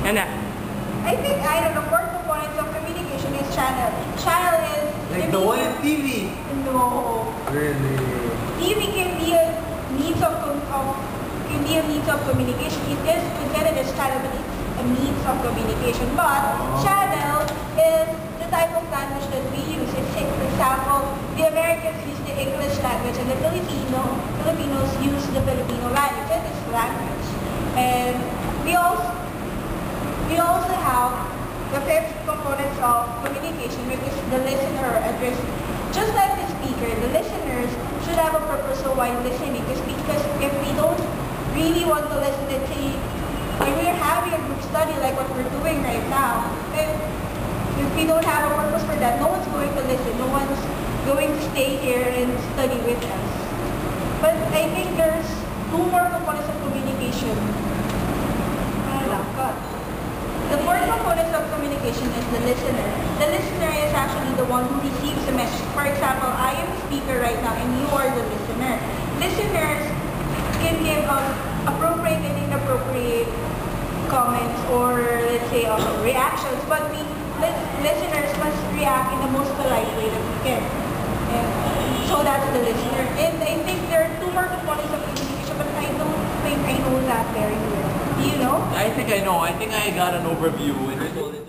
Ano? I think I don't know. Four components of communication is channel. Channel is like the one in TV. No. Really? TV can be a means of communication. It is presented as channel, but it's a means of communication. But channel is the type of language that we use. It's, for example, the Americans use the English language, and the Filipinos use the Filipino language. That is language. And we also have the fifth components of communication, which is the listener address. Just like the speaker, the listeners should have a purpose of why listening. Because if we don't really want to listen, let's say, when we're having a group study like what we're doing right now, if we don't have a purpose for that, no one's going to listen. No one's going to stay here and study with us. But I think there's two more components of communication. The fourth component of communication is the listener. The listener is actually the one who receives the message. For example, I am a speaker right now and you are the listener. Listeners can give appropriate and inappropriate comments or let's say reactions, but we listeners must react in the most polite way that we can. And so that's the listener. And I think there are two more components of communication, but I don't think I know that very well. Do you know? I think I know. I think I got an overview when you told it.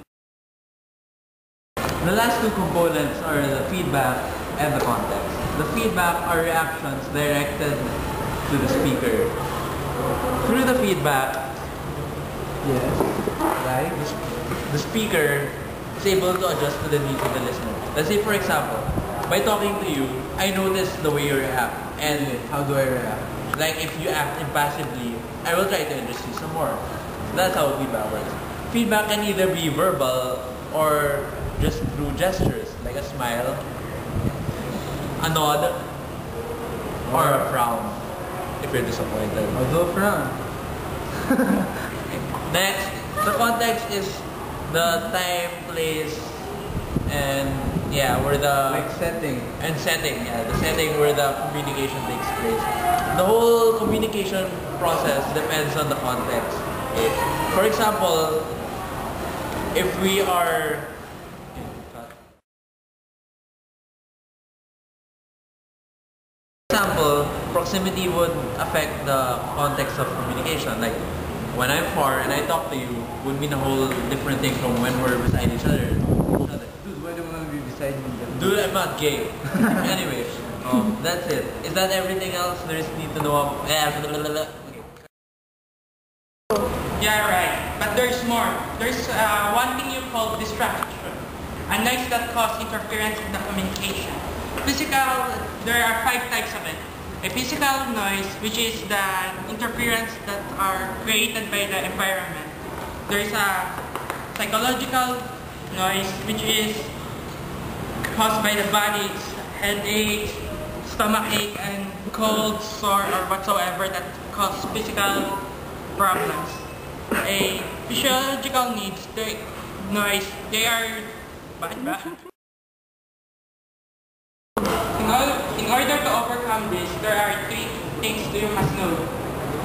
The last two components are the feedback and the context. The feedback are reactions directed to the speaker. Through the feedback, yes, right? The speaker is able to adjust to the needs of the listener. Let's say, for example, by talking to you, I notice the way you react. And how do I react? Like if you act impassively, I will try to interest you some more. That's how feedback works. Feedback can either be verbal or just through gestures, like a smile, a nod, or a frown, if you're disappointed. Also a frown. Next, the context is the time, place, and where the setting. And setting, the setting where the communication takes place. The whole communication process depends on the context. For example, if we are proximity would affect the context of communication. Like when I'm far and I talk to you would mean a whole different thing from when we're beside each other. Dude, why do you want to be beside me? Dude, I'm not gay. Anyway, that's it. Is that everything else there is need to know? Okay. Yeah, right. But there's more. There's one thing you call distraction. A noise that causes interference in the communication. Physical, there are 5 types of it. A physical noise, which is the interference that are created by the environment. There is a psychological noise, which is caused by the body, headache, stomachache, and cold, sore, or whatsoever that cause physical problems. A physiological needs, the noise, they are bad. In order to overcome this, there are 3 things you must know.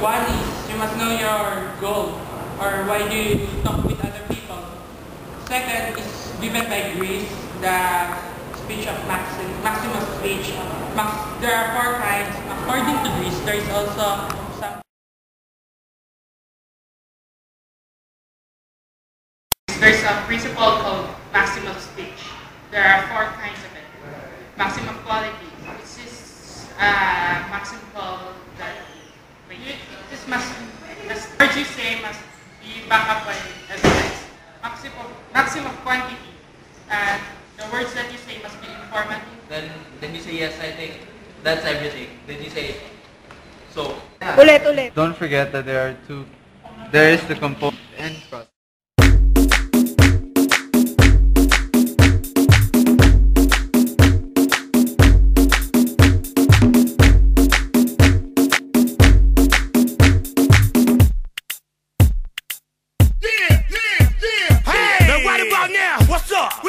One is, you must know your goal, or why do you talk with other people. Second is given by Greece, the speech of Maximus speech. There are 4 kinds. According to Greece, there is also some. There's a principle called Maximus speech. There are 4 kinds of it. Maximum quality, which is maximum that this must, as words you say must be backed up by evidence. Maximum quantity, the words that you say must be informative. Then you say yes, I think that's everything. Then you say so. Yeah. Ulit. Don't forget that there is the component and process. What's up?